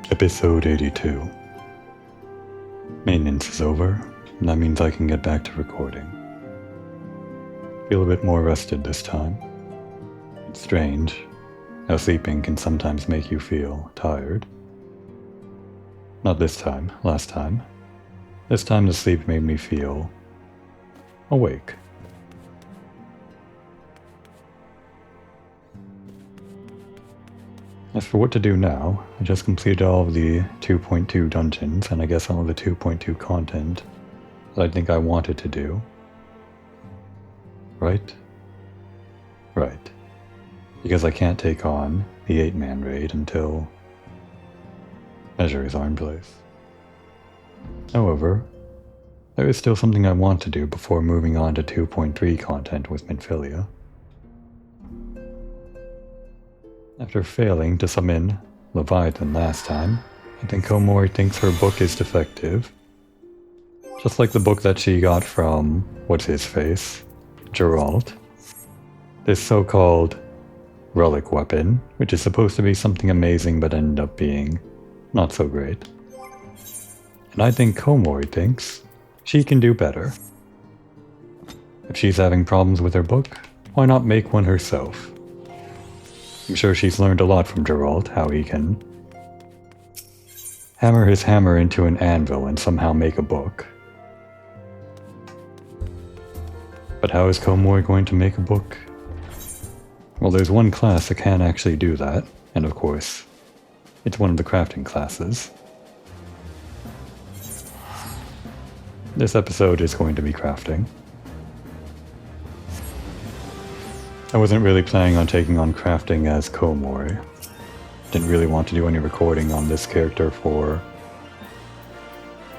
Episode 82. Maintenance is over, and that means I can get back to recording. Feel a bit more rested this time. It's strange how sleeping can sometimes make you feel tired. Not this time, last time. This time the sleep made me feel awake. As for what to do now, I just completed all of the 2.2 dungeons, and I guess all of the 2.2 content that I think I wanted to do. Right? Right. Because I can't take on the 8-man raid until measures are in place. However, there is still something I want to do before moving on to 2.3 content with Minfilia. After failing to summon Leviathan last time, I think Komori thinks her book is defective. Just like the book that she got from, what's-his-face, Geralt. This so-called relic weapon, which is supposed to be something amazing but ended up being not so great. And I think Komori thinks she can do better. If she's having problems with her book, why not make one herself? I'm sure she's learned a lot from Geralt, how he can hammer his hammer into an anvil and somehow make a book. But how is Komori going to make a book? Well, there's one class that can actually do that, and of course, it's one of the crafting classes. This episode is going to be crafting. I wasn't really planning on taking on crafting as Komori. Didn't really want to do any recording on this character for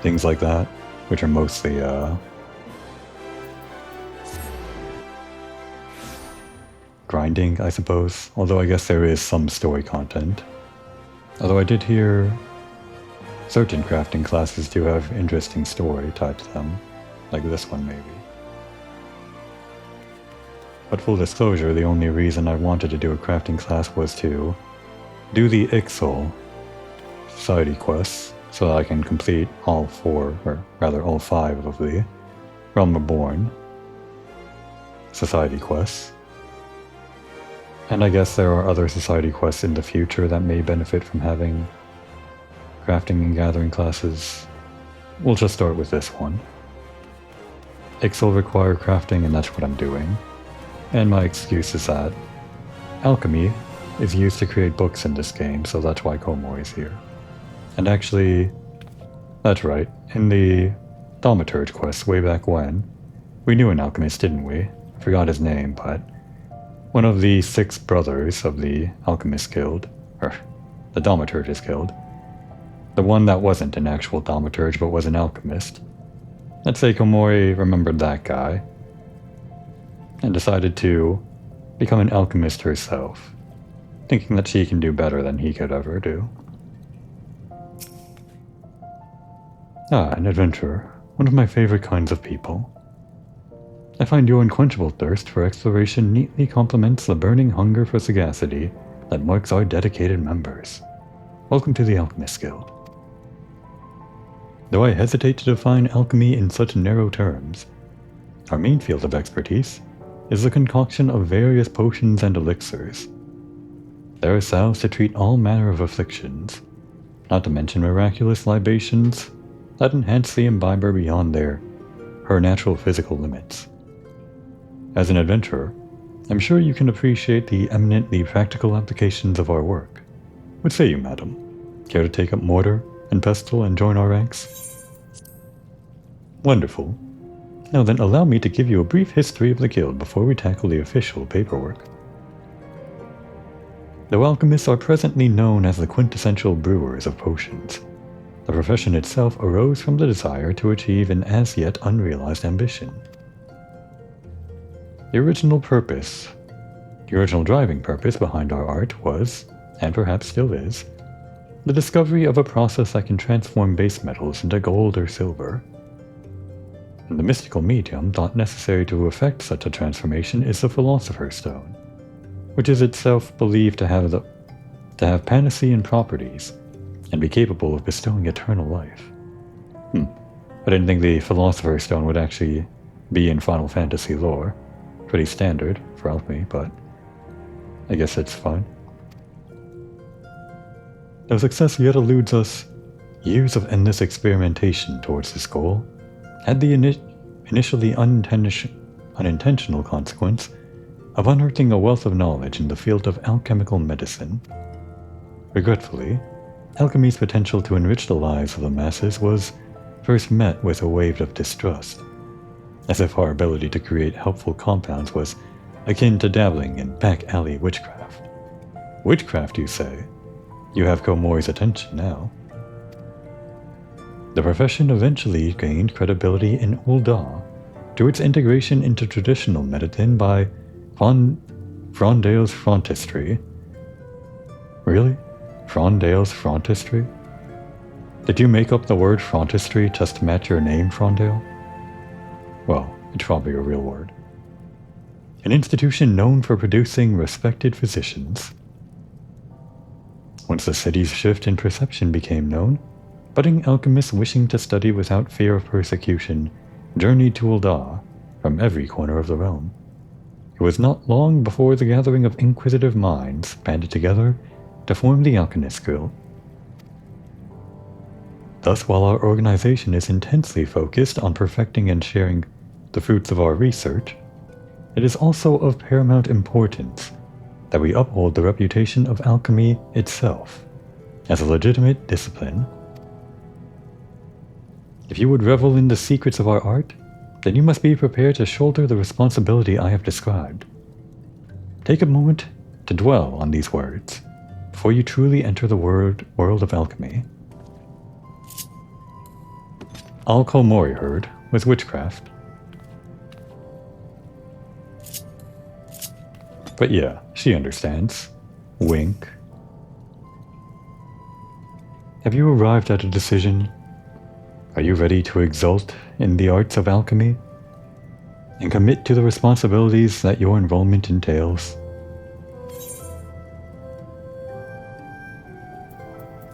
things like that, which are mostly grinding, I suppose. Although I guess there is some story content. Although I did hear certain crafting classes do have interesting story tied to them, like this one maybe. But full disclosure, the only reason I wanted to do a crafting class was to do the XIV society quests, so that I can complete all 4, or rather all 5 of the Realm Reborn society quests. And I guess there are other society quests in the future that may benefit from having crafting and gathering classes. We'll just start with this one. XIV require crafting, and that's what I'm doing. And my excuse is that alchemy is used to create books in this game, so that's why Komori is here. And actually, that's right, in the Thaumaturge quest way back when, we knew an alchemist, didn't we? I forgot his name, but one of the 6 brothers of the Alchemist Guild, or the Thaumaturges Guild, the one that wasn't an actual Thaumaturge but was an alchemist. Let's say Komori remembered that guy, and decided to become an alchemist herself, thinking that she can do better than he could ever do. An adventurer, one of my favorite kinds of people. I find your unquenchable thirst for exploration neatly complements the burning hunger for sagacity that marks our dedicated members. Welcome to the Alchemist Guild. Though I hesitate to define alchemy in such narrow terms, our main field of expertise is the concoction of various potions and elixirs. There are salves to treat all manner of afflictions, not to mention miraculous libations that enhance the imbiber beyond her natural physical limits. As an adventurer, I'm sure you can appreciate the eminently practical applications of our work. What say you, madam? Care to take up mortar and pestle and join our ranks? Wonderful. Now then, allow me to give you a brief history of the guild before we tackle the official paperwork. Though alchemists are presently known as the quintessential brewers of potions, the profession itself arose from the desire to achieve an as-yet unrealized ambition. The original driving purpose behind our art was, and perhaps still is, the discovery of a process that can transform base metals into gold or silver. And the mystical medium thought necessary to effect such a transformation is the Philosopher's Stone, which is itself believed to have Panacean properties, and be capable of bestowing eternal life. I didn't think the Philosopher's Stone would actually be in Final Fantasy lore. Pretty standard for alchemy, but I guess it's fine. Though success yet eludes us, years of endless experimentation towards this goal had the initially unintentional consequence of unearthing a wealth of knowledge in the field of alchemical medicine. Regretfully, alchemy's potential to enrich the lives of the masses was first met with a wave of distrust, as if our ability to create helpful compounds was akin to dabbling in back-alley witchcraft. Witchcraft, you say? You have Komori's attention now. The profession eventually gained credibility in Ul'dah through its integration into traditional medicine by Frondale's frontistry. Really? Frondale's frontistry? Did you make up the word frontistry just to match your name, Frondale? Well, it's probably a real word. An institution known for producing respected physicians. Once the city's shift in perception became known, budding alchemists wishing to study without fear of persecution journeyed to Ul'dah from every corner of the realm. It was not long before the gathering of inquisitive minds banded together to form the Alchemist Guild. Thus, while our organization is intensely focused on perfecting and sharing the fruits of our research, it is also of paramount importance that we uphold the reputation of alchemy itself as a legitimate discipline. If you would revel in the secrets of our art, then you must be prepared to shoulder the responsibility I have described. Take a moment to dwell on these words before you truly enter the world of alchemy. I'll call Moriherd with witchcraft. But yeah, she understands. Wink. Have you arrived at a decision? Are you ready to exult in the arts of alchemy and commit to the responsibilities that your enrollment entails?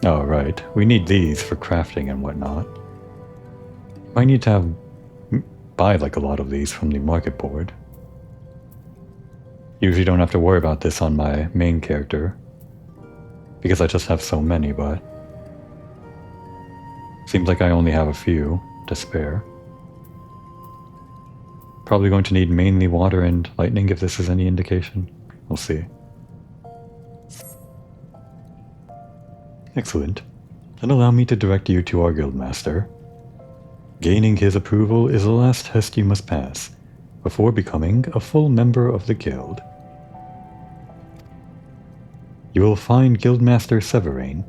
Oh, right. We need these for crafting and whatnot. Might need to buy like a lot of these from the market board. Usually don't have to worry about this on my main character because I just have so many, but seems like I only have a few to spare. Probably going to need mainly water and lightning if this is any indication. We'll see. Excellent. Then allow me to direct you to our guildmaster. Gaining his approval is the last test you must pass before becoming a full member of the guild. You will find Guildmaster Severain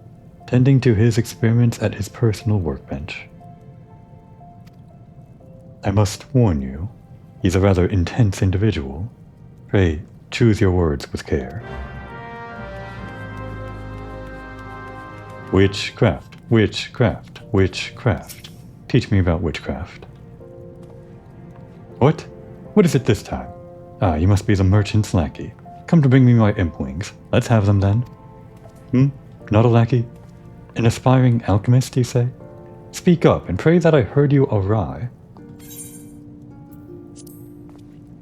tending to his experiments at his personal workbench. I must warn you, he's a rather intense individual. Pray, choose your words with care. Witchcraft, witchcraft, witchcraft. Teach me about witchcraft. What? What is it this time? Ah, you must be the merchant's lackey. Come to bring me my imp wings. Let's have them then. Not a lackey? An aspiring alchemist, you say? Speak up and pray that I heard you awry.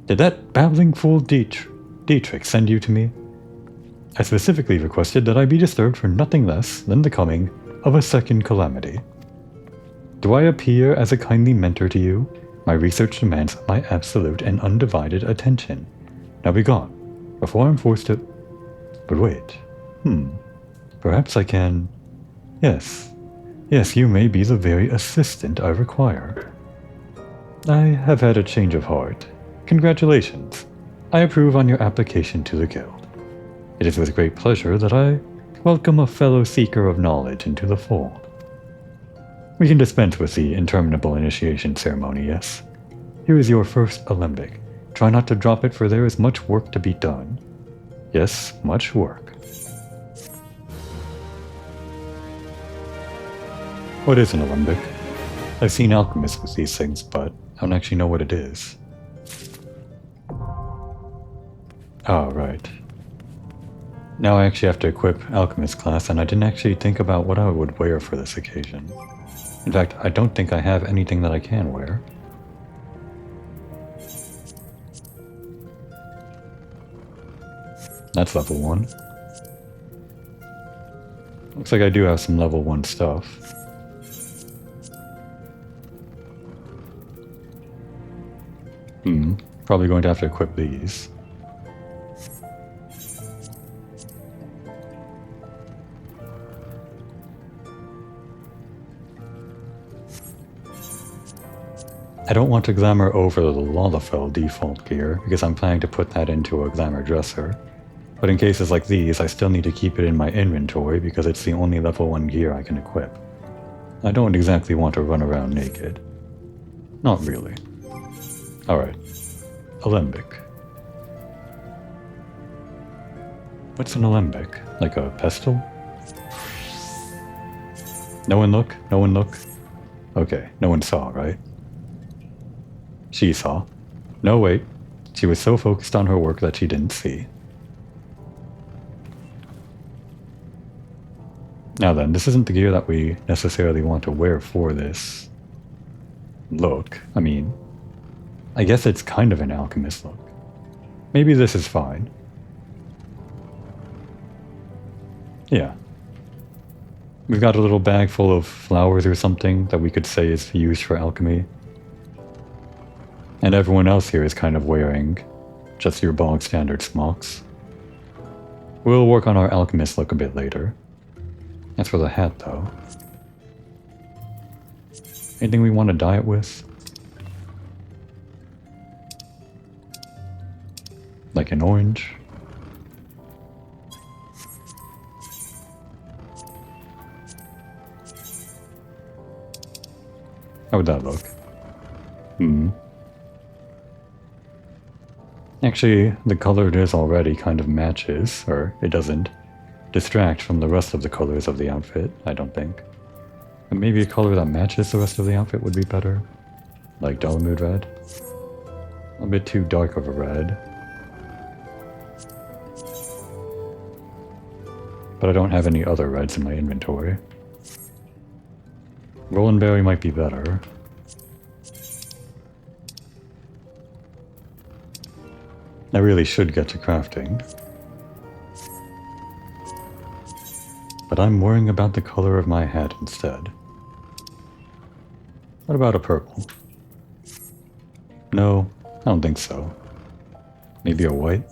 Did that babbling fool Dietrich send you to me? I specifically requested that I be disturbed for nothing less than the coming of a second calamity. Do I appear as a kindly mentor to you? My research demands my absolute and undivided attention. Now be gone, before I'm forced to... But wait. Perhaps I can... Yes, you may be the very assistant I require. I have had a change of heart. Congratulations. I approve on your application to the guild. It is with great pleasure that I welcome a fellow seeker of knowledge into the fold. We can dispense with the interminable initiation ceremony, yes? Here is your first alembic. Try not to drop it, for there is much work to be done. Yes, much work. What is an alembic? I've seen alchemists with these things, but I don't actually know what it is. Oh, right. Now I actually have to equip Alchemist class, and I didn't actually think about what I would wear for this occasion. In fact, I don't think I have anything that I can wear. That's level 1. Looks like I do have some level 1 stuff. Probably going to have to equip these. I don't want to glamour over the Lalafell default gear, because I'm planning to put that into a glamour dresser. But in cases like these, I still need to keep it in my inventory because it's the only level 1 gear I can equip. I don't exactly want to run around naked. Not really. Alright. Alembic. What's an alembic? Like a pestle? No one look? No one look? Okay, no one saw, right? She saw. No, wait. She was so focused on her work that she didn't see. Now then, this isn't the gear that we necessarily want to wear for this look. I mean, I guess it's kind of an alchemist look. Maybe this is fine. Yeah. We've got a little bag full of flowers or something that we could say is used for alchemy. And everyone else here is kind of wearing just your bog standard smocks. We'll work on our alchemist look a bit later. As for the hat, though. Anything we want to dye it with? Like an orange? How would that look? Actually, the color it is already kind of matches, or it doesn't distract from the rest of the colors of the outfit, I don't think. But maybe a color that matches the rest of the outfit would be better. Like Dalamud red. A bit too dark of a red. But I don't have any other reds in my inventory. Roland Berry might be better. I really should get to crafting. But I'm worrying about the color of my hat instead. What about a purple? No, I don't think so. Maybe a white?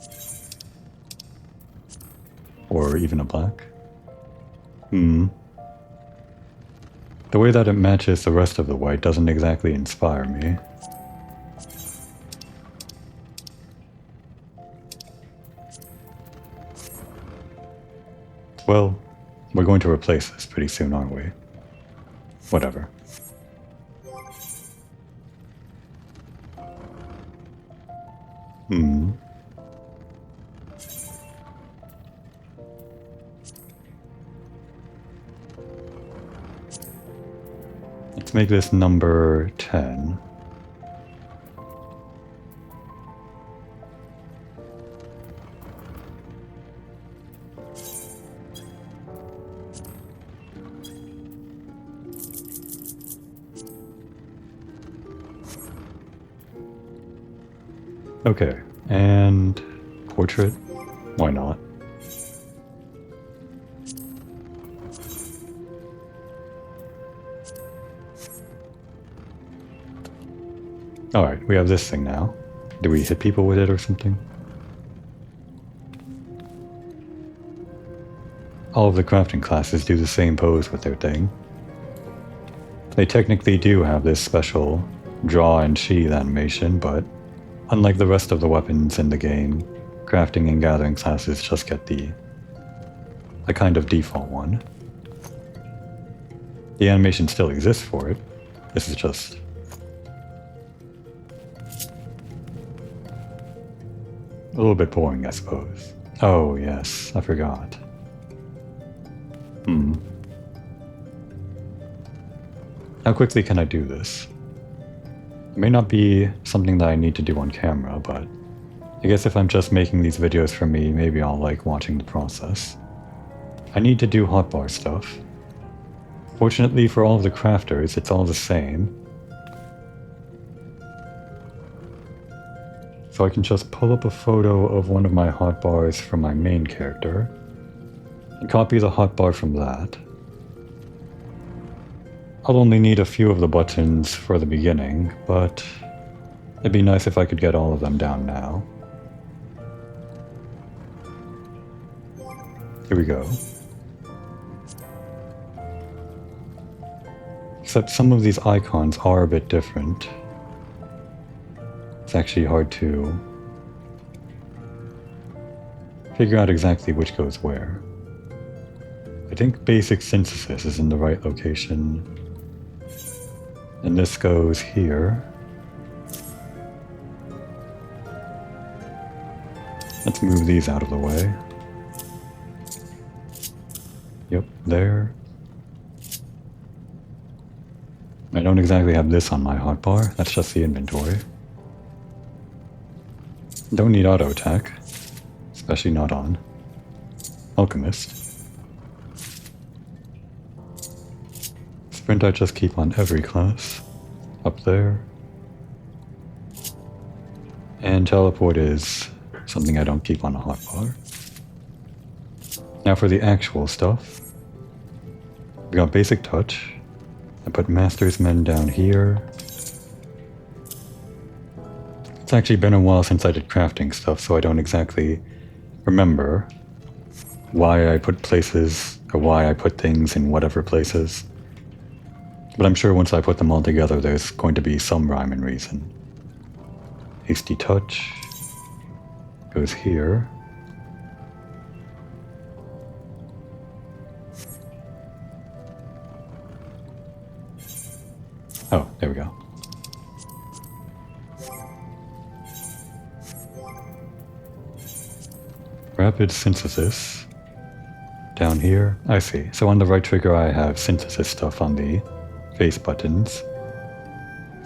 Or even a black? The way that it matches the rest of the white doesn't exactly inspire me. Well, we're going to replace this pretty soon, aren't we? Whatever. Let's make this number 10. Okay, and portrait? Why not? Alright, we have this thing now. Do we hit people with it or something? All of the crafting classes do the same pose with their thing. They technically do have this special draw and sheath animation, but unlike the rest of the weapons in the game, crafting and gathering classes just get the kind of default one. The animation still exists for it. This is just a little bit boring, I suppose. Oh yes, I forgot. How quickly can I do this? It may not be something that I need to do on camera, but I guess if I'm just making these videos for me, maybe I'll like watching the process. I need to do hotbar stuff. Fortunately for all of the crafters, it's all the same. So I can just pull up a photo of one of my hotbars from my main character, and copy the hotbar from that. I'll only need a few of the buttons for the beginning, but it'd be nice if I could get all of them down now. Here we go. Except some of these icons are a bit different. It's actually hard to figure out exactly which goes where. I think basic synthesis is in the right location. And this goes here. Let's move these out of the way. Yep, there. I don't exactly have this on my hotbar, that's just the inventory. Don't need auto attack, especially not on Alchemist. Sprint I just keep on every class, up there. And teleport is something I don't keep on a hotbar. Now for the actual stuff. We got basic touch. I put Master's Men down here. It's actually been a while since I did crafting stuff, so I don't exactly remember why I put places, or why I put things in whatever places. But I'm sure once I put them all together, there's going to be some rhyme and reason. Hasty Touch goes here. Oh, there we go. Rapid Synthesis. Down here. I see. So on the right trigger I have synthesis stuff on the face buttons.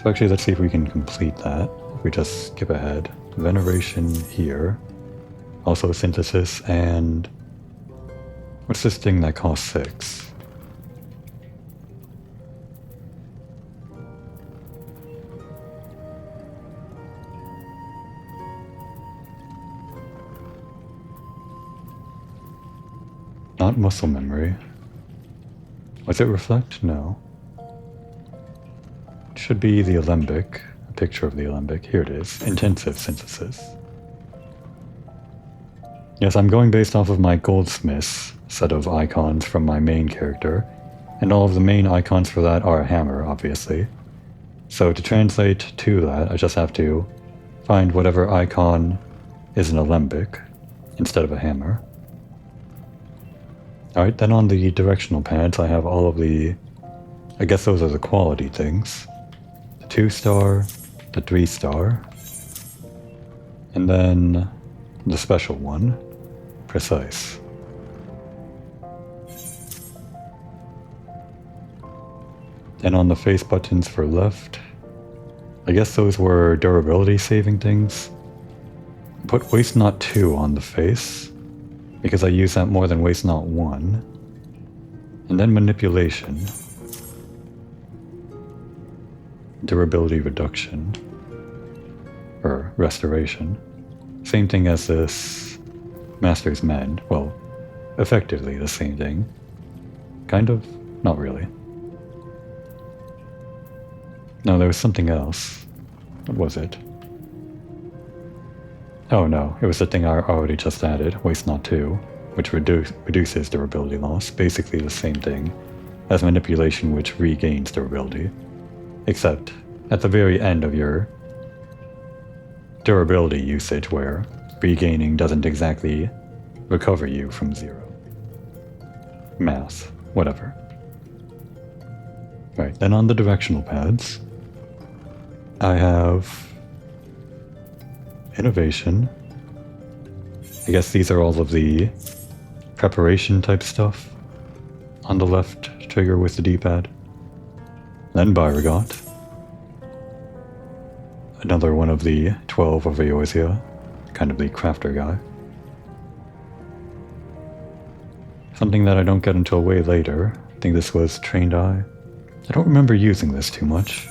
So actually let's see if we can complete that. If we just skip ahead. Veneration here. Also synthesis, and what's this thing that costs 6? Not muscle memory. Was it reflect? No. It should be the alembic. A picture of the alembic. Here it is. Intensive synthesis. Yes, I'm going based off of my goldsmith's set of icons from my main character, and all of the main icons for that are a hammer, obviously. So to translate to that, I just have to find whatever icon is an alembic instead of a hammer. Alright, then on the directional pads I have all of the, I guess those are the quality things. The 2-star, the 3-star, and then the special one, precise. And on the face buttons for left, I guess those were durability saving things. I put Waste Not 2 on the face, because I use that more than Waste Not 1. And then Manipulation. Durability Reduction. Or Restoration. Same thing as this Master's Men. Well, effectively the same thing. Kind of? Not really. No, there was something else. What was it? Oh no, it was the thing I already just added, Waste Not 2, which reduces durability loss, basically the same thing as Manipulation, which regains durability. Except at the very end of your durability usage, where regaining doesn't exactly recover you from 0. Math, whatever. Right, then on the directional pads, I have Innovation. I guess these are all of the preparation type stuff on the left trigger with the D-pad. Then Byrgot. Another one of the 12 of Eorzea kind of the crafter guy. Something that I don't get until way later. I think this was trained eye. I don't remember using this too much.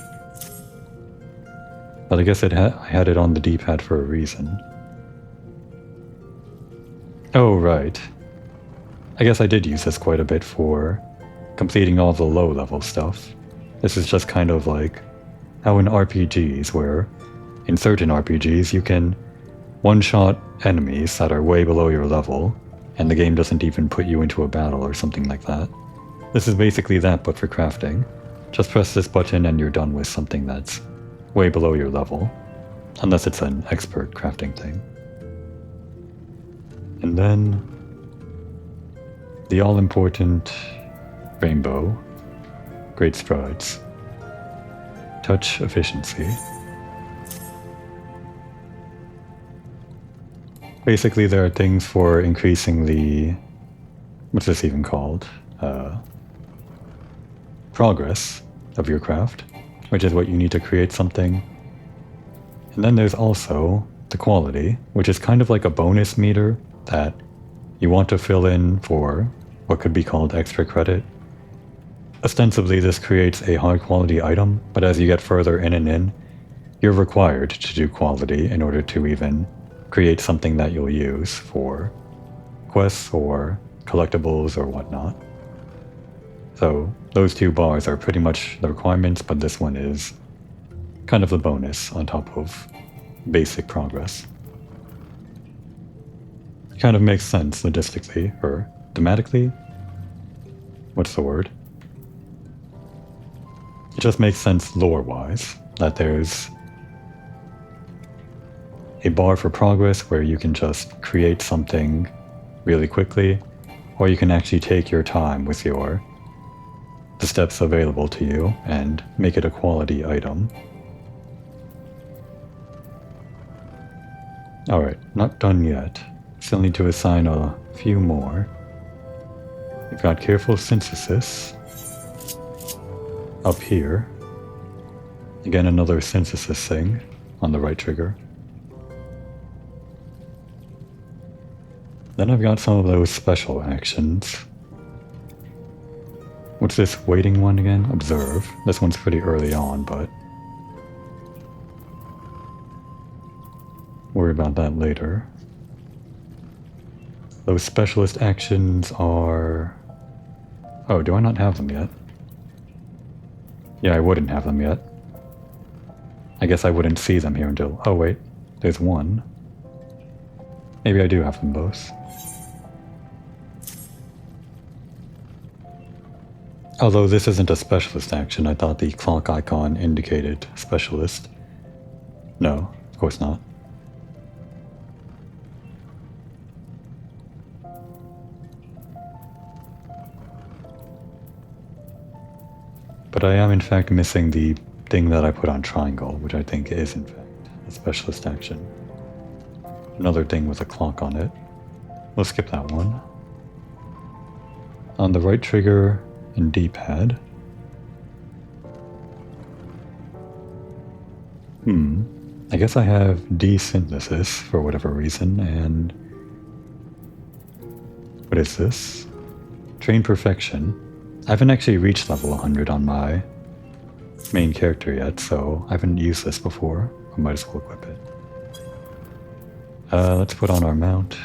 But I guess I had it on the D-pad for a reason. Oh, right. I guess I did use this quite a bit for completing all the low-level stuff. This is just kind of like how in RPGs, where in certain RPGs you can one-shot enemies that are way below your level, and the game doesn't even put you into a battle or something like that. This is basically that, but for crafting. Just press this button and you're done with something that's way below your level, unless it's an expert crafting thing. And then the all-important rainbow, great strides, touch efficiency. Basically there are things for increasing the, what's this even called? Progress of your craft, which is what you need to create something. And then there's also the quality, which is kind of like a bonus meter that you want to fill in for what could be called extra credit. Ostensibly this creates a high quality item, but as you get further in and in, you're required to do quality in order to even create something that you'll use for quests or collectibles or whatnot. So those two bars are pretty much the requirements, but this one is kind of the bonus on top of basic progress. It kind of makes sense logistically, or thematically. What's the word? It just makes sense lore-wise, that there's a bar for progress where you can just create something really quickly, or you can actually take your time with the steps available to you and make it a quality item. Alright, not done yet. Still need to assign a few more. We've got careful synthesis up here. Again, another synthesis thing on the right trigger. Then I've got some of those special actions. What's this waiting one again? Observe. This one's pretty early on, but worry about that later. Those specialist actions are... Oh, do I not have them yet? Yeah, I wouldn't have them yet. I guess I wouldn't see them here until... Oh wait, there's one. Maybe I do have them both. Although this isn't a specialist action, I thought the clock icon indicated specialist. No, of course not. But I am in fact missing the thing that I put on triangle, which I think is in fact a specialist action. Another thing with a clock on it. We'll skip that one. On the right trigger and D-pad. I guess I have desynthesis for whatever reason, and what is this? Train perfection. I haven't actually reached level 100 on my main character yet, so I haven't used this before. I might as well equip it. Let's put on our mount.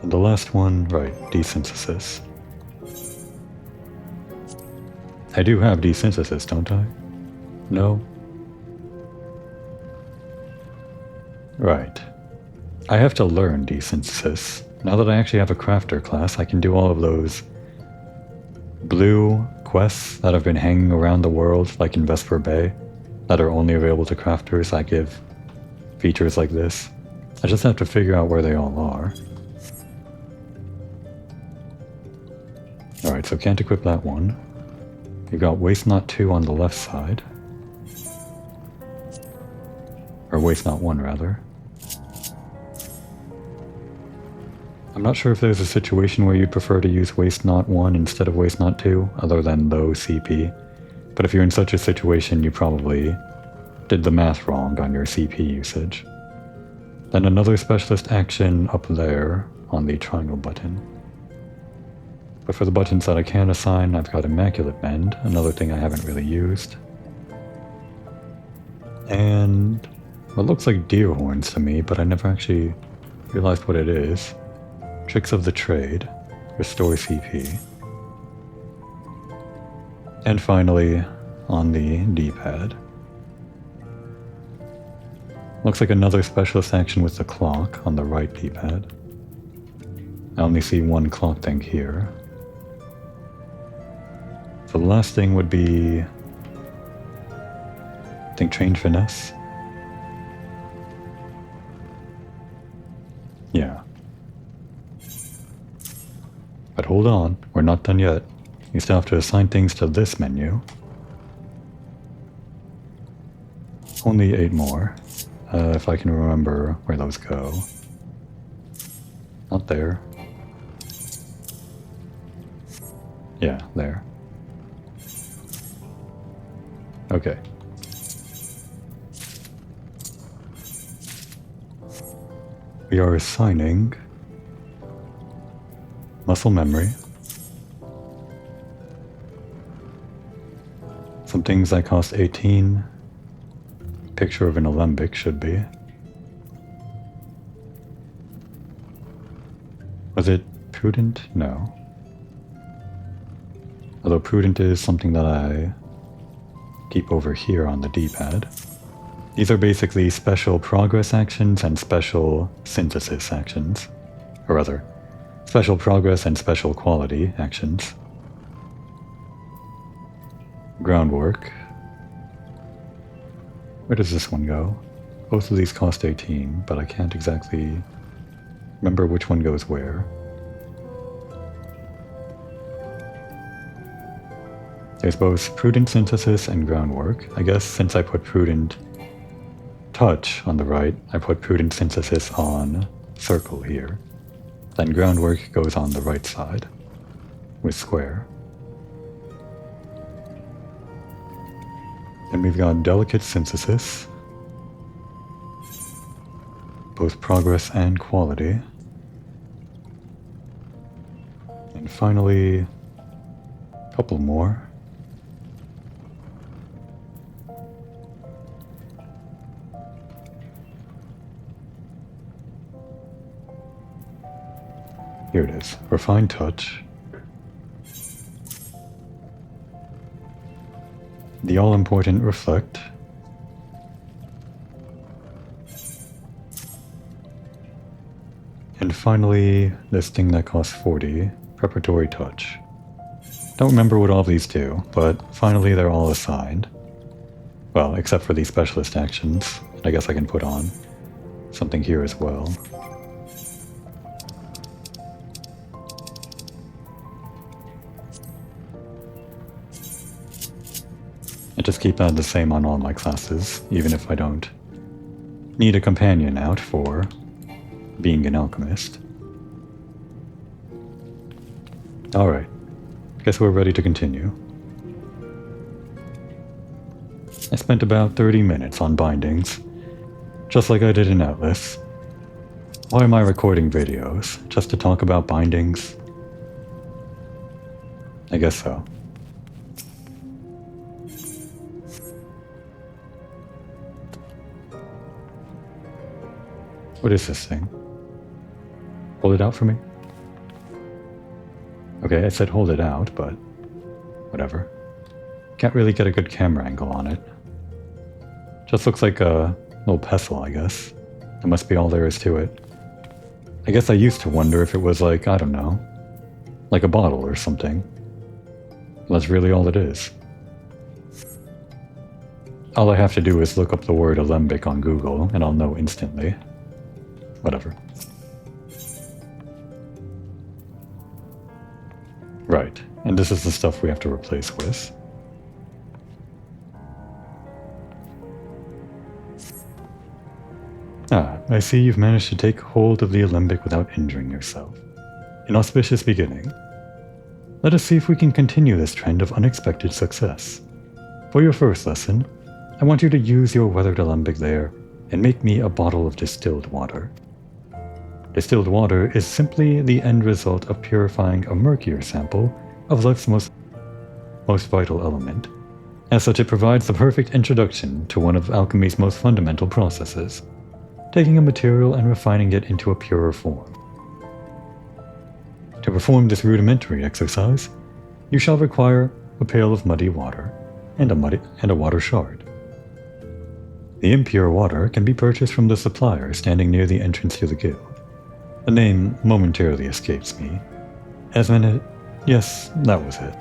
And the last one, right, desynthesis. I do have desynthesis, don't I? No? Right. I have to learn desynthesis. Now that I actually have a crafter class, I can do all of those blue quests that have been hanging around the world, like in Vesper Bay, that are only available to crafters that give features like this. I just have to figure out where they all are. Alright, so can't equip that one. We've got Waste Not 2 on the left side. Or Waste Not 1, rather. I'm not sure if there's a situation where you'd prefer to use waste not 1 instead of waste not 2, other than low CP. But if you're in such a situation, you probably did the math wrong on your CP usage. Then another specialist action up there on the triangle button. But for the buttons that I can assign, I've got Immaculate Mend, another thing I haven't really used. And what looks like deer horns to me, but I never actually realized what it is. Tricks of the Trade, restore CP. And finally, on the D-pad. Looks like another specialist action with the clock on the right D-pad. I only see one clock thing here. The last thing would be, I think, Trained Finesse. Yeah. But hold on, we're not done yet. You still have to assign things to this menu. Only 8 more, if I can remember where those go. Not there. Yeah, there. Okay. We are assigning muscle memory, some things that cost 18, picture of an alembic should be. Was it prudent? No. Although prudent is something that I keep over here on the D-pad. These are basically special progress actions and special synthesis actions. Or rather, special progress and special quality actions. Groundwork. Where does this one go? Both of these cost 18, but I can't exactly remember which one goes where. There's both prudent synthesis and groundwork. I guess since I put prudent touch on the right, I put prudent synthesis on circle here. Then groundwork goes on the right side with square. Then we've got delicate synthesis, both progress and quality. And finally, a couple more. Here it is, refined touch. The all-important reflect. And finally, this thing that costs 40, preparatory touch. Don't remember what all these do, but finally they're all assigned. Well, except for these specialist actions. I guess I can put on something here as well. I just keep that the same on all my classes, even if I don't need a companion out for being an alchemist. Alright, guess we're ready to continue. I spent about 30 minutes on bindings, just like I did in Atlas. Why am I recording videos? Just to talk about bindings? I guess so. What is this thing? Hold it out for me? Okay, I said hold it out, but whatever. Can't really get a good camera angle on it. Just looks like a little pestle, I guess. That must be all there is to it. I guess I used to wonder if it was like, I don't know, like a bottle or something. Well, that's really all it is. All I have to do is look up the word alembic on Google, and I'll know instantly. Whatever. Right, and this is the stuff we have to replace with. Ah, I see you've managed to take hold of the alembic without injuring yourself. An auspicious beginning. Let us see if we can continue this trend of unexpected success. For your first lesson, I want you to use your weathered alembic there and make me a bottle of distilled water. Distilled water is simply the end result of purifying a murkier sample of life's most vital element. As such, it provides the perfect introduction to one of alchemy's most fundamental processes, taking a material and refining it into a purer form. To perform this rudimentary exercise, you shall require a pail of muddy water and a water shard. The impure water can be purchased from the supplier standing near the entrance to the guild. The name momentarily escapes me. Yes, that was it.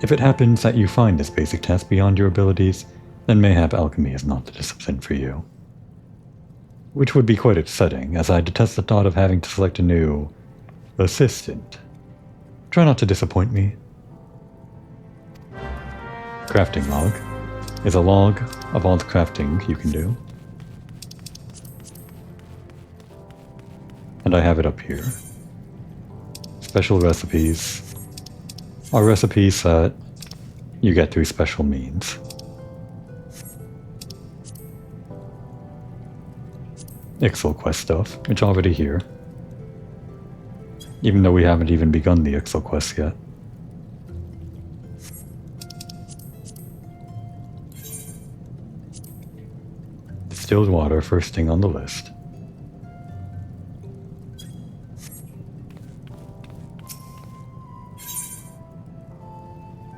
If it happens that you find this basic test beyond your abilities, then mayhap alchemy is not the discipline for you. Which would be quite upsetting, as I detest the thought of having to select a new assistant. Try not to disappoint me. Crafting log is a log of all the crafting you can do. And I have it up here. Special recipes are recipes that you get through special means. Ixal quest stuff, it's already here. Even though we haven't even begun the Ixal quest yet. Distilled water, first thing on the list.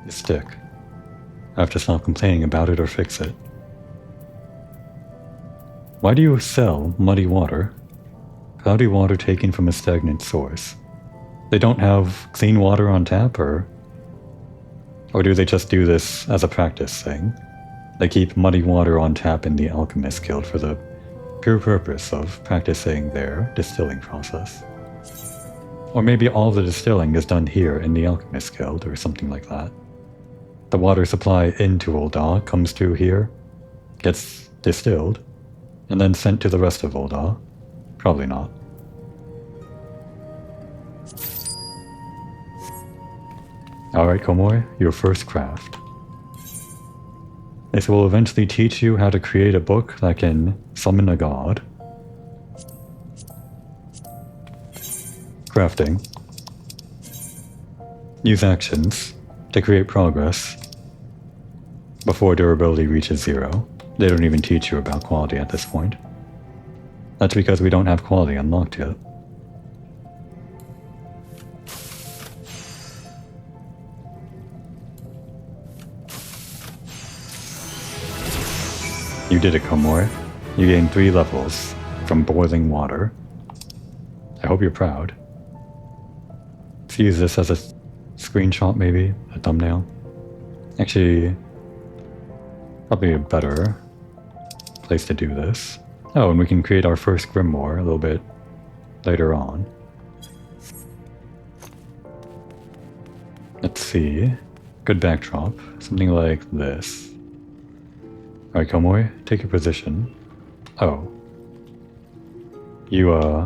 The stick. I have to stop complaining about it or fix it. Why do you sell muddy water? Cloudy water taken from a stagnant source. They don't have clean water on tap, or do they just do this as a practice thing? They keep muddy water on tap in the Alchemist Guild for the pure purpose of practicing their distilling process. Or maybe all the distilling is done here in the Alchemist Guild, or something like that. The water supply into Ul'dah comes through here, gets distilled, and then sent to the rest of Ul'dah. Probably not. Alright, Komoi, your first craft. This will eventually teach you how to create a book that can summon a god. Crafting. Use actions to create progress before durability reaches 0. They don't even teach you about quality at this point. That's because we don't have quality unlocked yet. You did it, Komoi. You gained 3 levels from boiling water. I hope you're proud. Let's use this as a screenshot, maybe, a thumbnail. Actually, probably a better place to do this. Oh, and we can create our first grimoire a little bit later on. Let's see. Good backdrop. Something like this. Alright, Komoi, take your position. Oh. You,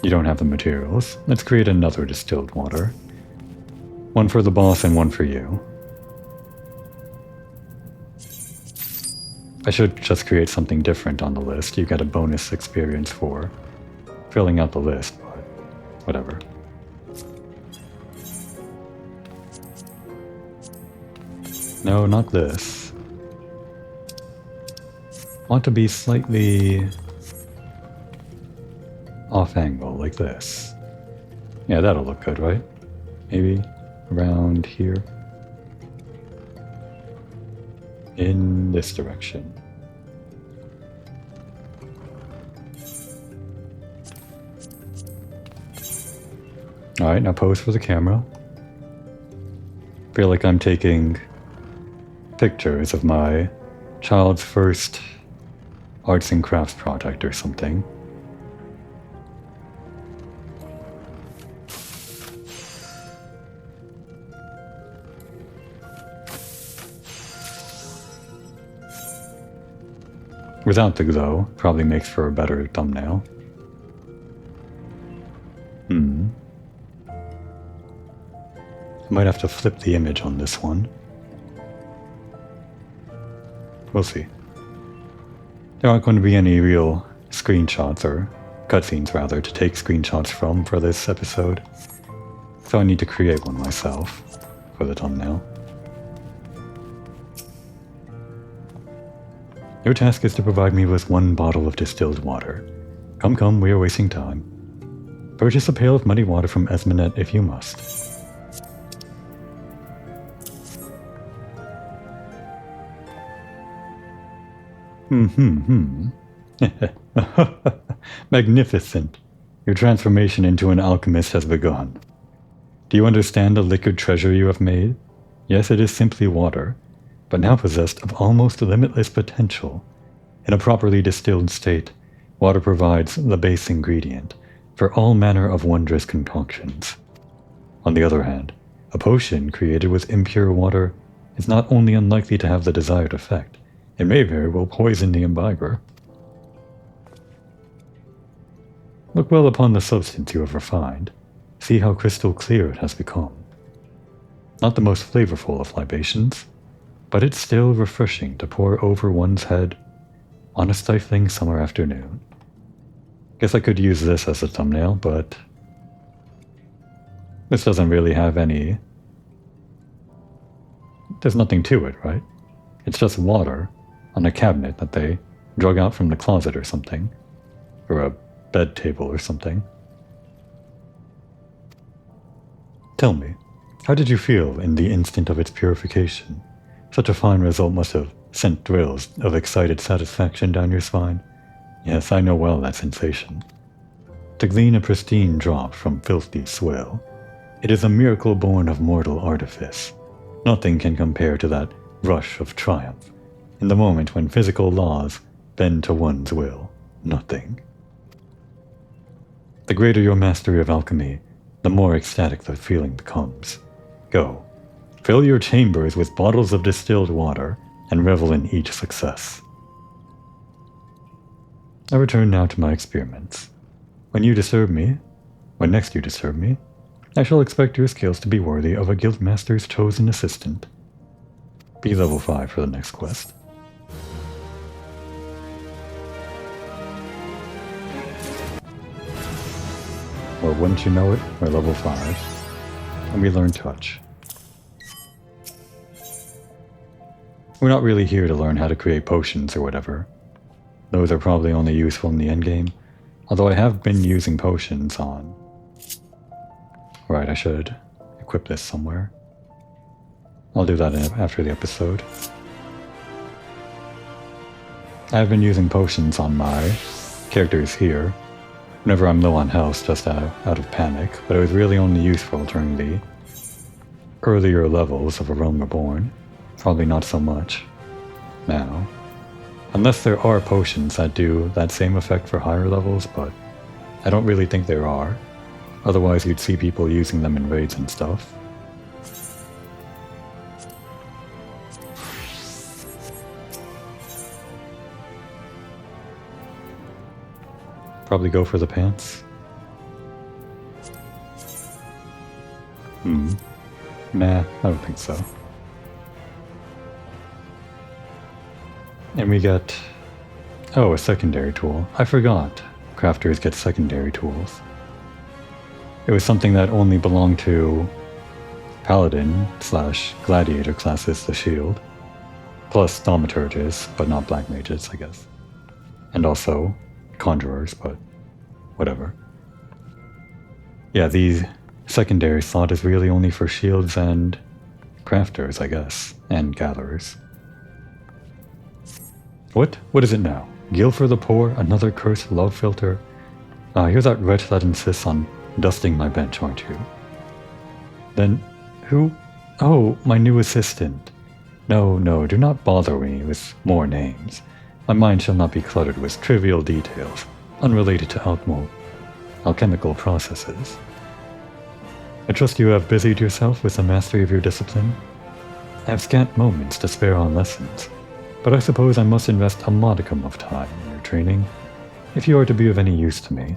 you don't have the materials. Let's create another distilled water. One for the boss and one for you. I should just create something different on the list. You get a bonus experience for filling out the list, but whatever. No, not this. Want to be slightly off angle, like this. Yeah, that'll look good, right? Maybe around here. In this direction. Alright, now pose for the camera. Feel like I'm taking pictures of my child's first arts and crafts project or something. Without the glow, probably makes for a better thumbnail. I might have to flip the image on this one. We'll see. There aren't going to be any real screenshots, or cutscenes rather, to take screenshots from for this episode. So I need to create one myself for the thumbnail. Your task is to provide me with 1 bottle of distilled water. Come, we are wasting time. Purchase a pail of muddy water from Esminet if you must. Magnificent. Your transformation into an alchemist has begun. Do you understand the liquid treasure you have made? Yes, it is simply water, but now possessed of almost limitless potential. In a properly distilled state, water provides the base ingredient for all manner of wondrous concoctions. On the other hand, a potion created with impure water is not only unlikely to have the desired effect, it may very well poison the imbiber. Look well upon the substance you have refined. See how crystal clear it has become. Not the most flavorful of libations, but it's still refreshing to pour over one's head on a stifling summer afternoon. Guess I could use this as a thumbnail, but this doesn't really have any... There's nothing to it, right? It's just water on a cabinet that they drug out from the closet or something. Or a bed table or something. Tell me, how did you feel in the instant of its purification? Such a fine result must have sent thrills of excited satisfaction down your spine. Yes, I know well that sensation. To glean a pristine drop from filthy swill, it is a miracle born of mortal artifice. Nothing can compare to that rush of triumph, in the moment when physical laws bend to one's will. Nothing. The greater your mastery of alchemy, the more ecstatic the feeling becomes. Go, fill your chambers with bottles of distilled water, and revel in each success. I return now to my experiments. When next you disturb me, I shall expect your skills to be worthy of a guildmaster's chosen assistant. Be level 5 for the next quest. Well, wouldn't you know it, we're level 5, and we learn touch. We're not really here to learn how to create potions or whatever. Those are probably only useful in the endgame, although I have been using potions on... Right, I should equip this somewhere. I'll do that after the episode. I've been using potions on my characters here, whenever I'm low on health, just out of panic, but it was really only useful during the earlier levels of A Realm Reborn. Probably not so much now. Unless there are potions that do that same effect for higher levels, but I don't really think there are. Otherwise you'd see people using them in raids and stuff. Probably go for the pants. Nah, I don't think so. And we get... Oh, a secondary tool. I forgot. Crafters get secondary tools. It was something that only belonged to Paladin/Gladiator classes, the shield. Plus Thaumaturges, but not Black Mages, I guess. And also Conjurers, but whatever. Yeah, the secondary slot is really only for shields and crafters, I guess, and gatherers. What is it now? Gil for the poor? Another cursed love filter? You're that wretch that insists on dusting my bench, aren't you? Then, who? Oh, my new assistant. No, do not bother me with more names. My mind shall not be cluttered with trivial details, unrelated to alchemical processes. I trust you have busied yourself with the mastery of your discipline. I have scant moments to spare on lessons. but I suppose I must invest a modicum of time in your training if you are to be of any use to me.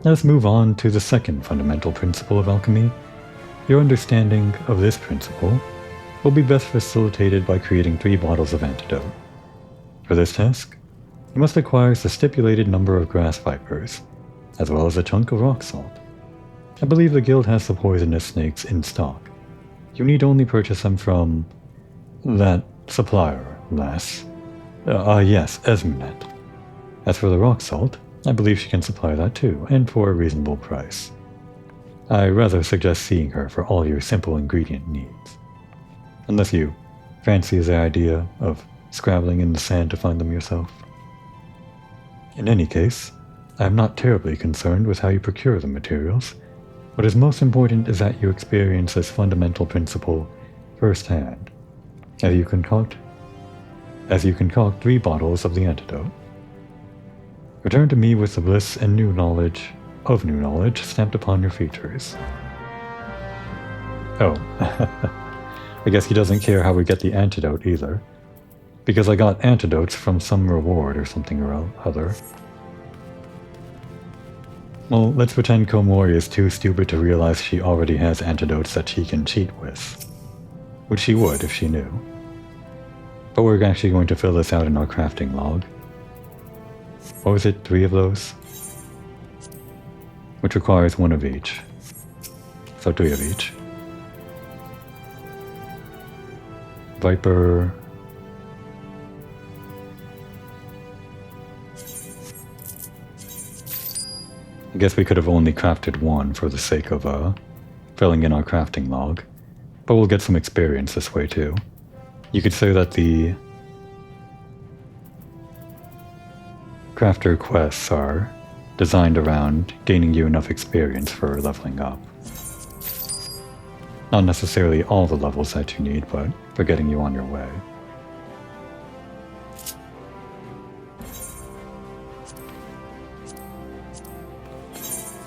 Let's move on to the second fundamental principle of alchemy. Your understanding of this principle will be best facilitated by creating 3 bottles of antidote. For this task, you must acquire the stipulated number of grass vipers, as well as a chunk of rock salt. I believe the guild has the poisonous snakes in stock. You need only purchase them from that supplier, lass. Yes, Esmernet. As for the rock salt, I believe she can supply that too, and for a reasonable price. I rather suggest seeing her for all your simple ingredient needs. Unless you fancy the idea of scrabbling in the sand to find them yourself. In any case, I am not terribly concerned with how you procure the materials. What is most important is that you experience this fundamental principle firsthand, as you concoct 3 bottles of the antidote. Return to me with the bliss and new knowledge stamped upon your features. Oh, I guess he doesn't care how we get the antidote either, because I got antidotes from some reward or something or other. Well, let's pretend Komori is too stupid to realize she already has antidotes that she can cheat with, which she would if she knew. But we're actually going to fill this out in our crafting log. What was it, 3 of those? Which requires 1 of each. So 3 of each. Viper. I guess we could have only crafted 1 for the sake of filling in our crafting log, but we'll get some experience this way too. You could say that the crafter quests are designed around gaining you enough experience for leveling up. Not necessarily all the levels that you need, but for getting you on your way.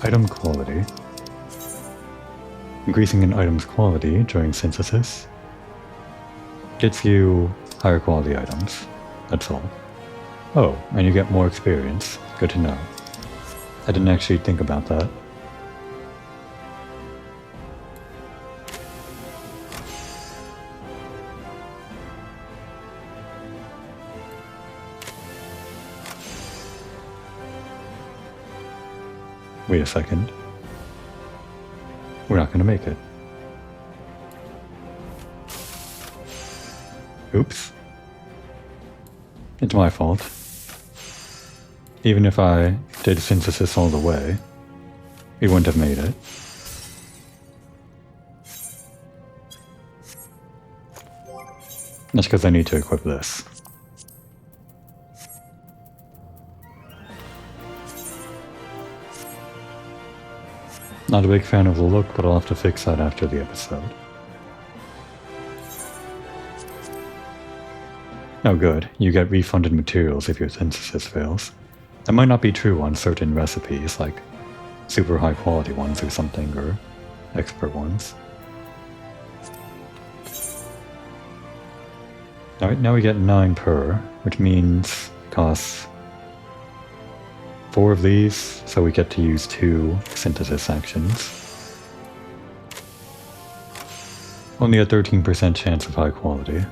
Item quality. Increasing an item's quality during synthesis gets you higher quality items, that's all. Oh, and you get more experience. Good to know. I didn't actually think about that. Wait a second. We're not gonna make it. Oops. It's my fault. Even if I did synthesis all the way, we wouldn't have made it. That's because I need to equip this. Not a big fan of the look, but I'll have to fix that after the episode. Oh good, you get refunded materials if your synthesis fails. That might not be true on certain recipes, like super high quality ones or something, or expert ones. Alright, now we get 9 per, which means costs 4 of these, so we get to use 2 synthesis actions. Only a 13% chance of high quality.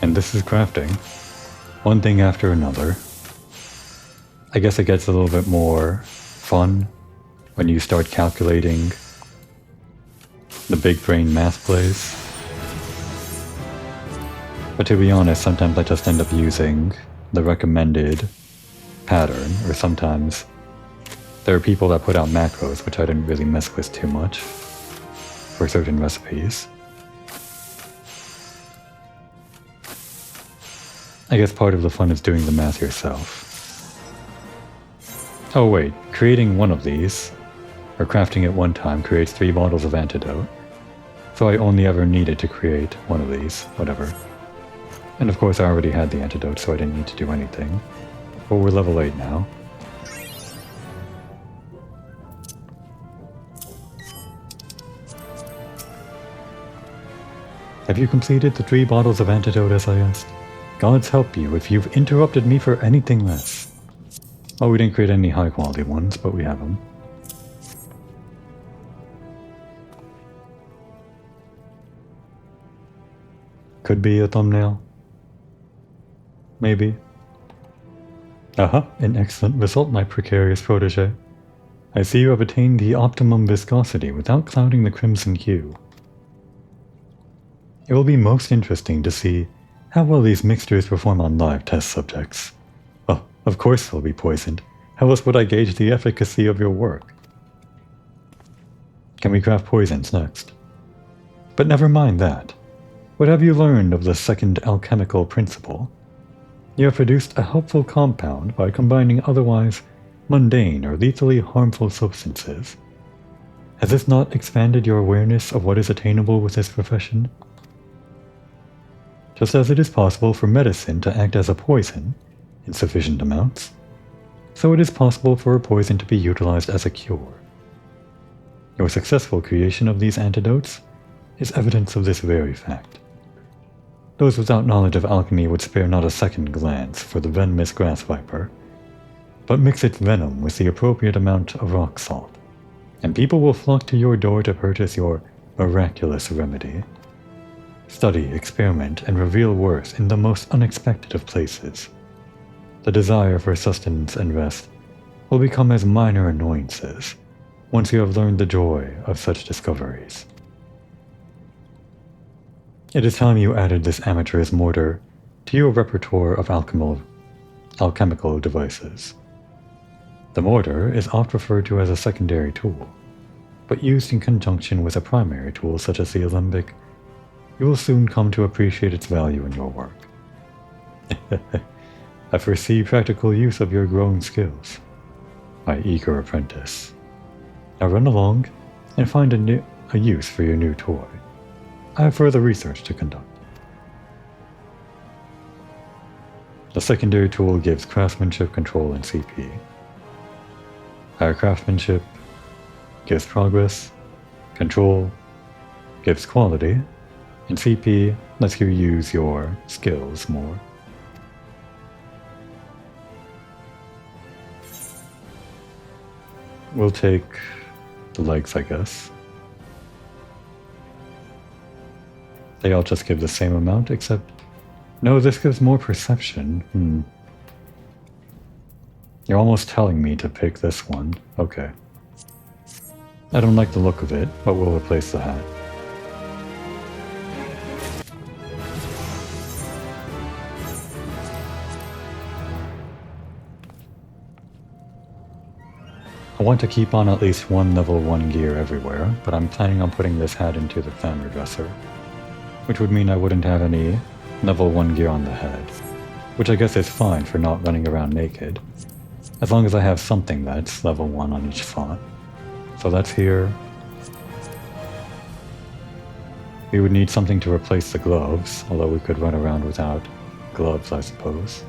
And this is crafting. One thing after another. I guess it gets a little bit more fun when you start calculating the big brain math plays. But to be honest, sometimes I just end up using the recommended pattern, or sometimes there are people that put out macros, which I didn't really mess with too much for certain recipes. I guess part of the fun is doing the math yourself. Oh wait, creating one of these or crafting it one time creates 3 bottles of antidote. So I only ever needed to create one of these, whatever. And of course I already had the antidote, so I didn't need to do anything. But we're level 8 now. Have you completed the 3 bottles of antidote as I asked? Gods help you if you've interrupted me for anything less. Oh, we didn't create any high quality ones, but we have them. Could be a thumbnail. Maybe. Aha, an excellent result, my precarious protege. I see you have attained the optimum viscosity without clouding the crimson hue. It will be most interesting to see how well these mixtures perform on live test subjects. Oh, of course they'll be poisoned. How else would I gauge the efficacy of your work? Can we craft poisons next? But never mind that. What have you learned of the second alchemical principle? You have produced a helpful compound by combining otherwise mundane or lethally harmful substances. Has this not expanded your awareness of what is attainable with this profession? Just as it is possible for medicine to act as a poison in sufficient amounts, so it is possible for a poison to be utilized as a cure. Your successful creation of these antidotes is evidence of this very fact. Those without knowledge of alchemy would spare not a second glance for the venomous grass viper, but mix its venom with the appropriate amount of rock salt, and people will flock to your door to purchase your miraculous remedy. Study, experiment, and reveal worth in the most unexpected of places. The desire for sustenance and rest will become as minor annoyances once you have learned the joy of such discoveries. It is time you added this amateur's mortar to your repertoire of alchemical devices. The mortar is oft referred to as a secondary tool, but used in conjunction with a primary tool such as the alembic, you will soon come to appreciate its value in your work. I foresee practical use of your growing skills, my eager apprentice. Now run along and find a use for your new toy. I have further research to conduct. The secondary tool gives craftsmanship, control, and CP. Higher craftsmanship gives progress, control gives quality, and CP lets you use your skills more. We'll take the legs, I guess. They all just give the same amount, except... No, this gives more perception. You're almost telling me to pick this one. Okay. I don't like the look of it, but we'll replace the hat. I want to keep on at least one level 1 gear everywhere, but I'm planning on putting this hat into the glamour dresser, which would mean I wouldn't have any level 1 gear on the head, which I guess is fine for not running around naked, as long as I have something that's level 1 on each slot. So that's here. We would need something to replace the gloves, although we could run around without gloves, I suppose.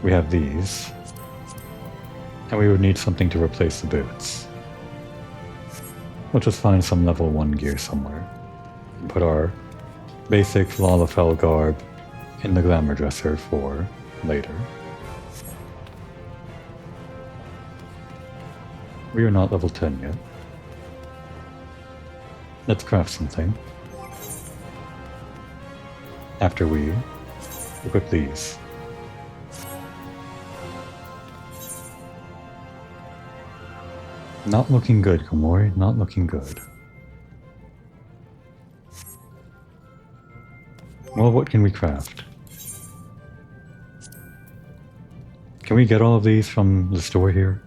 We have these. And we would need something to replace the boots. We'll just find some level 1 gear somewhere and put our basic Lalafell garb in the glamour dresser for later. We are not level 10 yet. Let's craft something. After we equip these. Not looking good, Komori, not looking good. Well, what can we craft? Can we get all of these from the store here?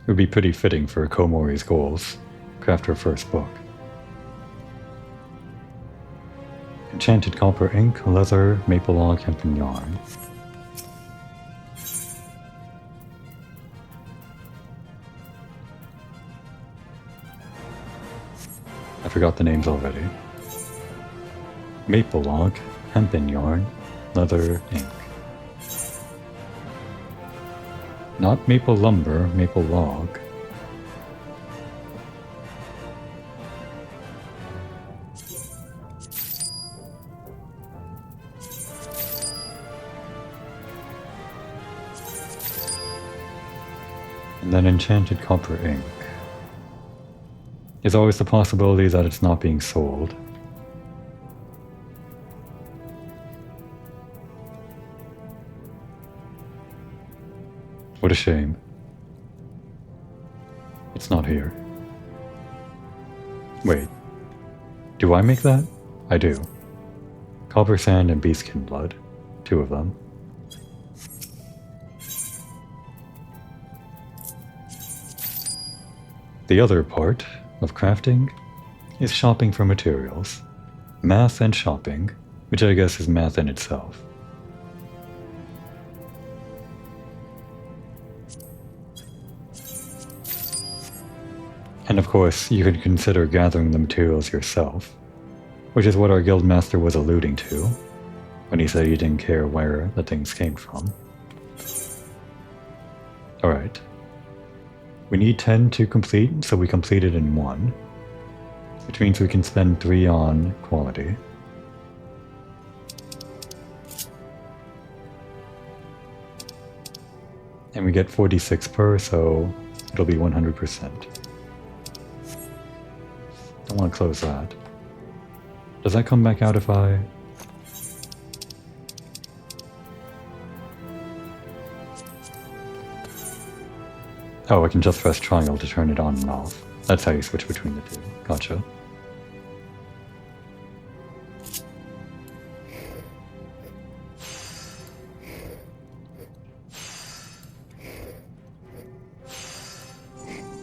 It would be pretty fitting for Komori's goals. Craft her first book. Enchanted copper ink, leather, maple log, hemp, and yarn. forgot the names already. Maple log, hempen yarn, leather, ink. Not maple lumber, maple log. And then enchanted copper ink. There's always the possibility that it's not being sold. What a shame. It's not here. Wait. Do I make that? I do. Copper sand and beastkin blood. 2 of them. The other part of crafting is shopping for materials. Math and shopping, which I guess is math in itself. And of course, you could consider gathering the materials yourself, which is what our guildmaster was alluding to when he said he didn't care where the things came from. Alright. We need 10 to complete, so we complete it in 1. Which means we can spend 3 on quality. And we get 46 per, so it'll be 100%. I want to close that. Does that come back out if I... Oh, I can just press triangle to turn it on and off. That's how you switch between the two. Gotcha.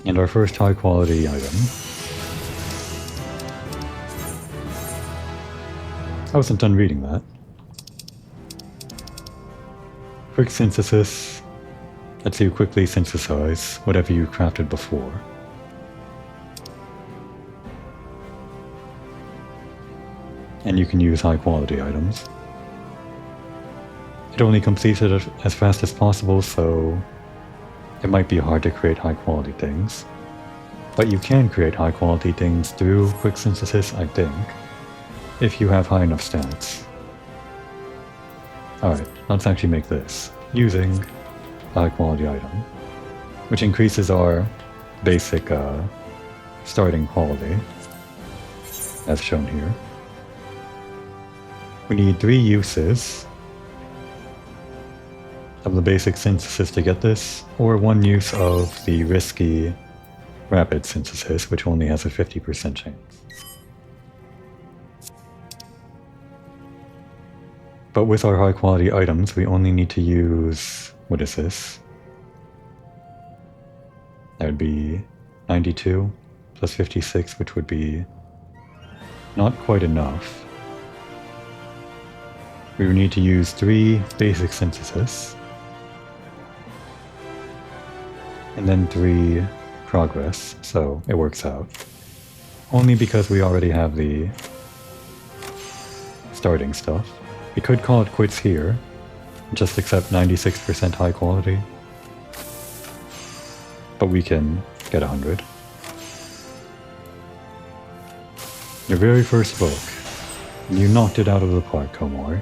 And our first high quality item. I wasn't done reading that. Quick synthesis. Lets you quickly synthesize whatever you crafted before. And you can use high quality items. It only completes it as fast as possible, so it might be hard to create high quality things. But you can create high quality things through quick synthesis, I think, if you have high enough stats. Alright, let's actually make this, using high quality item, which increases our basic starting quality, as shown here. We need 3 uses of the basic synthesis to get this, or 1 use of the risky rapid synthesis, which only has a 50% chance. But with our high quality items, we only need to use... what is this? That would be 92 plus 56, which would be not quite enough. We would need to use 3 basic synthesis, and then 3 progress, so it works out. Only because we already have the starting stuff. We could call it quits here, just accept 96% high quality, but we can get 100. Your very first book, you knocked it out of the park, Komori.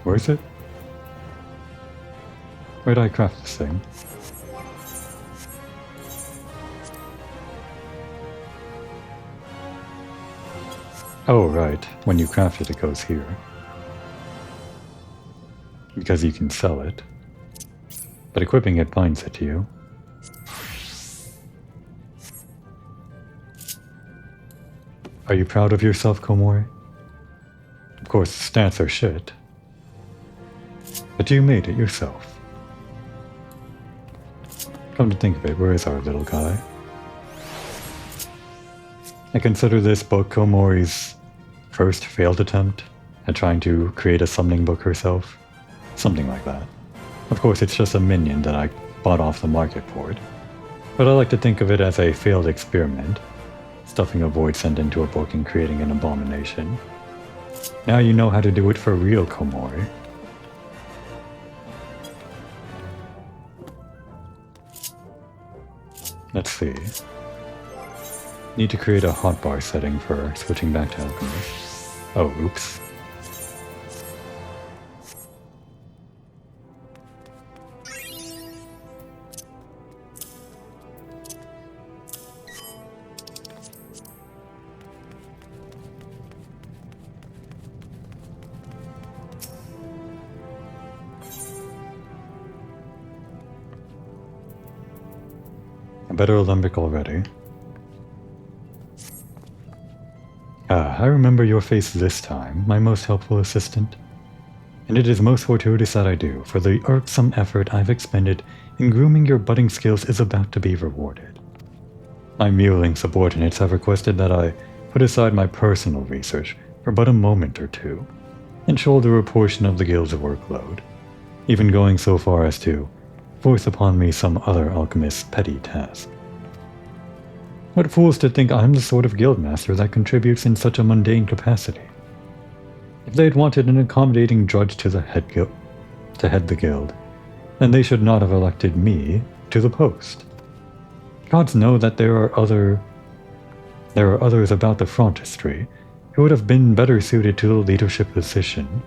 Where is it? Where did I craft this thing? Oh, right. When you craft it, it goes here. Because you can sell it. But equipping it binds it to you. Are you proud of yourself, Komori? Of course, the stats are shit. But you made it yourself. Come to think of it, where is our little guy? I consider this book Komori's first failed attempt at trying to create a summoning book herself. Something like that. Of course, it's just a minion that I bought off the market for it. But I like to think of it as a failed experiment, stuffing a void sent into a book and creating an abomination. Now you know how to do it for real, Komori. Let's see. Need to create a hotbar setting for switching back to alchemy. Oh, oops. A better alembic already. I remember your face this time, my most helpful assistant. And it is most fortuitous that I do, for the irksome effort I've expended in grooming your budding skills is about to be rewarded. My mewling subordinates have requested that I put aside my personal research for but a moment or two, and shoulder a portion of the guild's workload, even going so far as to force upon me some other alchemist's petty task. What fools to think I'm the sort of guildmaster that contributes in such a mundane capacity. If they had wanted an accommodating drudge to head the guild, then they should not have elected me to the post. Gods know that there are others about the frontistry who would have been better suited to the leadership position.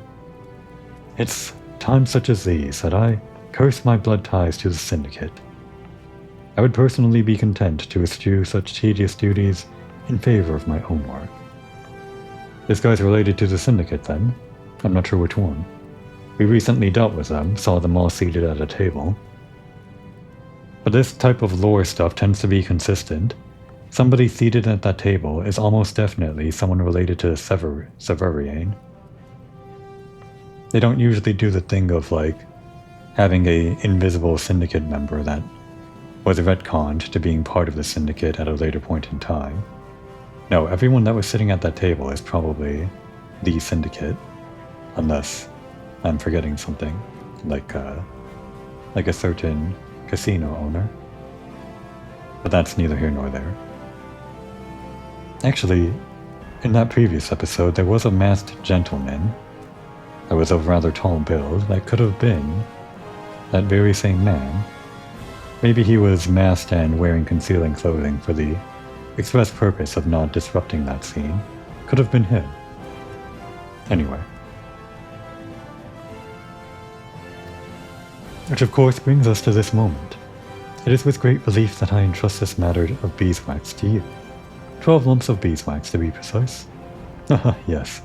It's times such as these that I curse my blood ties to the syndicate. I would personally be content to eschew such tedious duties in favor of my own work. This guy's related to the syndicate then? I'm not sure which one. We recently dealt with them, saw them all seated at a table. But this type of lore stuff tends to be consistent. Somebody seated at that table is almost definitely someone related to Severiane. They don't usually do the thing of like having a invisible syndicate member that was retconned to being part of the syndicate at a later point in time. No, everyone that was sitting at that table is probably the syndicate, unless I'm forgetting something, like a certain casino owner. But that's neither here nor there. Actually, in that previous episode, there was a masked gentleman that was of rather tall build that could have been that very same man. Maybe he was masked and wearing concealing clothing for the express purpose of not disrupting that scene. Could have been him. Anyway. Which of course brings us to this moment. It is with great relief that I entrust this matter of beeswax to you. 12 lumps of beeswax to be precise. Haha, yes.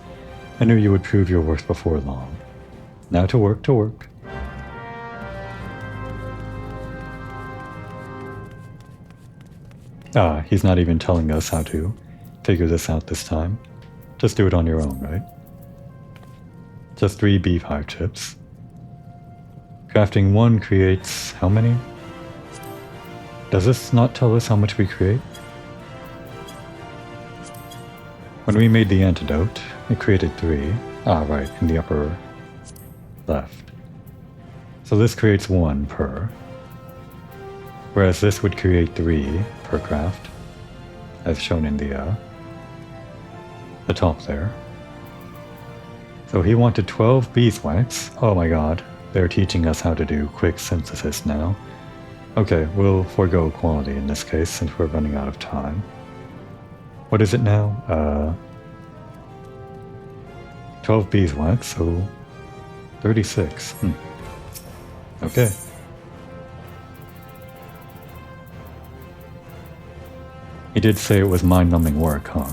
I knew you would prove your worth before long. Now to work, to work. He's not even telling us how to figure this out this time. Just do it on your own, right? Just 3 beehive chips. Crafting 1 creates how many? Does this not tell us how much we create? When we made the antidote, it created 3. Right, in the upper left. So this creates 1 per. Whereas this would create 3 per craft, as shown in the top there. So he wanted 12 beeswax. Oh my god, they're teaching us how to do quick synthesis now. Okay, we'll forego quality in this case since we're running out of time. What is it now? 12 beeswax, so 36. Okay. He did say it was mind-numbing work, huh?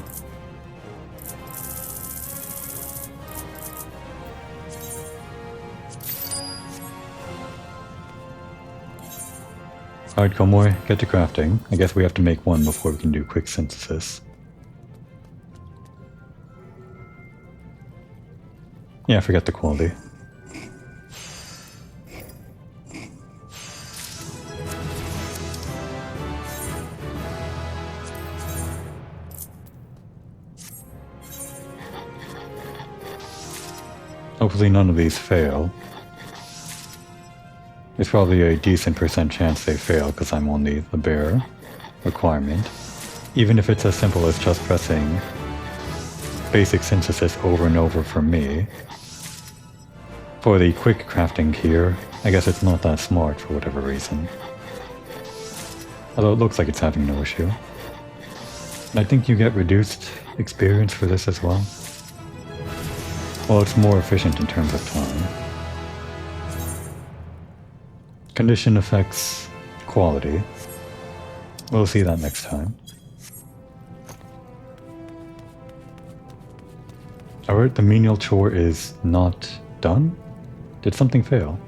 Alright, Komori, get to crafting. I guess we have to make 1 before we can do quick synthesis. Yeah, forget the quality. hopefully none of these fail. There's probably a decent % chance they fail because I'm only the bare requirement. Even if it's as simple as just pressing basic synthesis over and over for me. For the quick crafting here, I guess it's not that smart for whatever reason. Although it looks like it's having no issue. And I think you get reduced experience for this as well. Well, it's more efficient in terms of time. Condition affects quality. We'll see that next time. Alright, the menial chore is not done? Did something fail?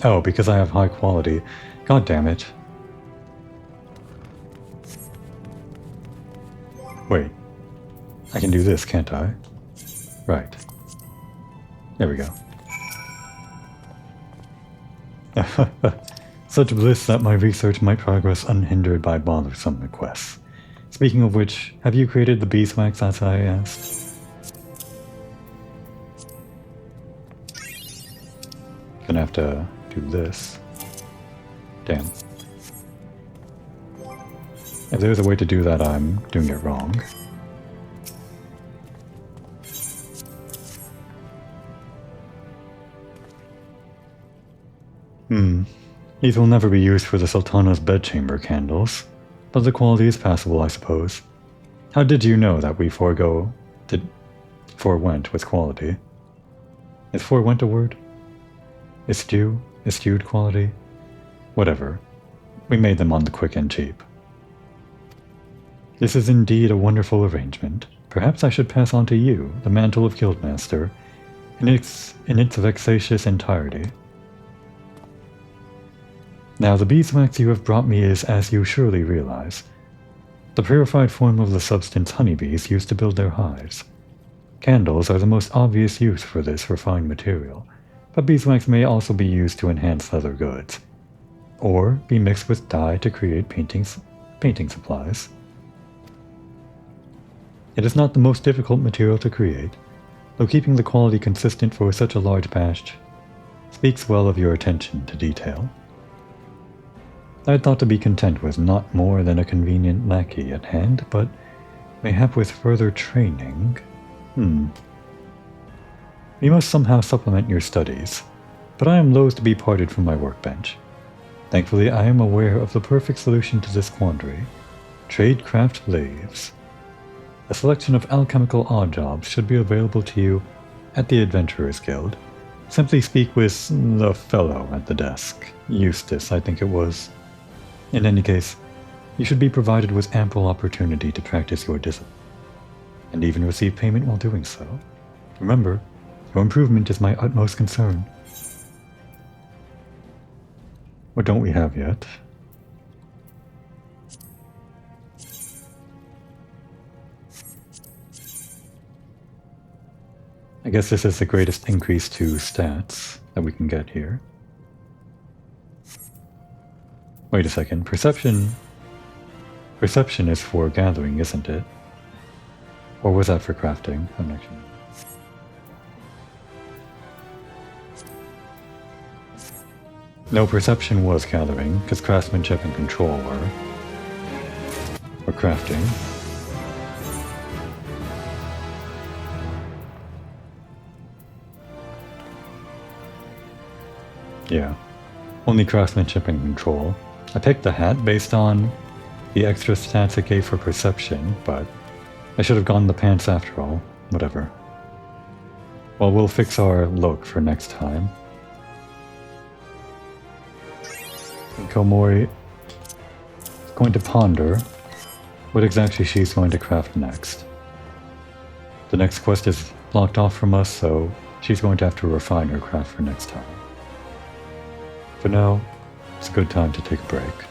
Oh, because I have high quality. God damn it. Wait. I can do this, can't I? Right. There we go. Such bliss that my research might progress unhindered by bothersome requests. Speaking of which, have you created the beeswax as I asked? Gonna have to do this. Damn. If there's a way to do that, I'm doing it wrong. These will never be used for the Sultana's bedchamber candles, but the quality is passable, I suppose. How did you know that we forewent with quality? Is forewent a word? Eschewed quality? Whatever. We made them on the quick and cheap. This is indeed a wonderful arrangement. Perhaps I should pass on to you the mantle of Guildmaster in its vexatious entirety. Now, the beeswax you have brought me is, as you surely realize, the purified form of the substance honeybees use to build their hives. Candles are the most obvious use for this refined material, but beeswax may also be used to enhance leather goods, or be mixed with dye to create painting supplies. It is not the most difficult material to create, though keeping the quality consistent for such a large batch speaks well of your attention to detail. I had thought to be content with not more than a convenient lackey at hand, but mayhap with further training. You must somehow supplement your studies, but I am loath to be parted from my workbench. Thankfully, I am aware of the perfect solution to this quandary: tradecraft lathes. A selection of alchemical odd jobs should be available to you at the Adventurers Guild. Simply speak with the fellow at the desk. Eustace, I think it was. In any case, you should be provided with ample opportunity to practice your discipline, and even receive payment while doing so. Remember, your improvement is my utmost concern. What don't we have yet? I guess this is the greatest increase to stats that we can get here. Wait a second, perception is for gathering, isn't it? Or was that for crafting? I'm not sure. No, perception was gathering, because craftsmanship and control were crafting. Yeah, only craftsmanship and control. I picked the hat based on the extra stats it gave for perception, but I should have gone the pants after all. Whatever. Well, we'll fix our look for next time. And Komori is going to ponder what exactly she's going to craft next. The next quest is blocked off from us, so she's going to have to refine her craft for next time. For now, it's a good time to take a break.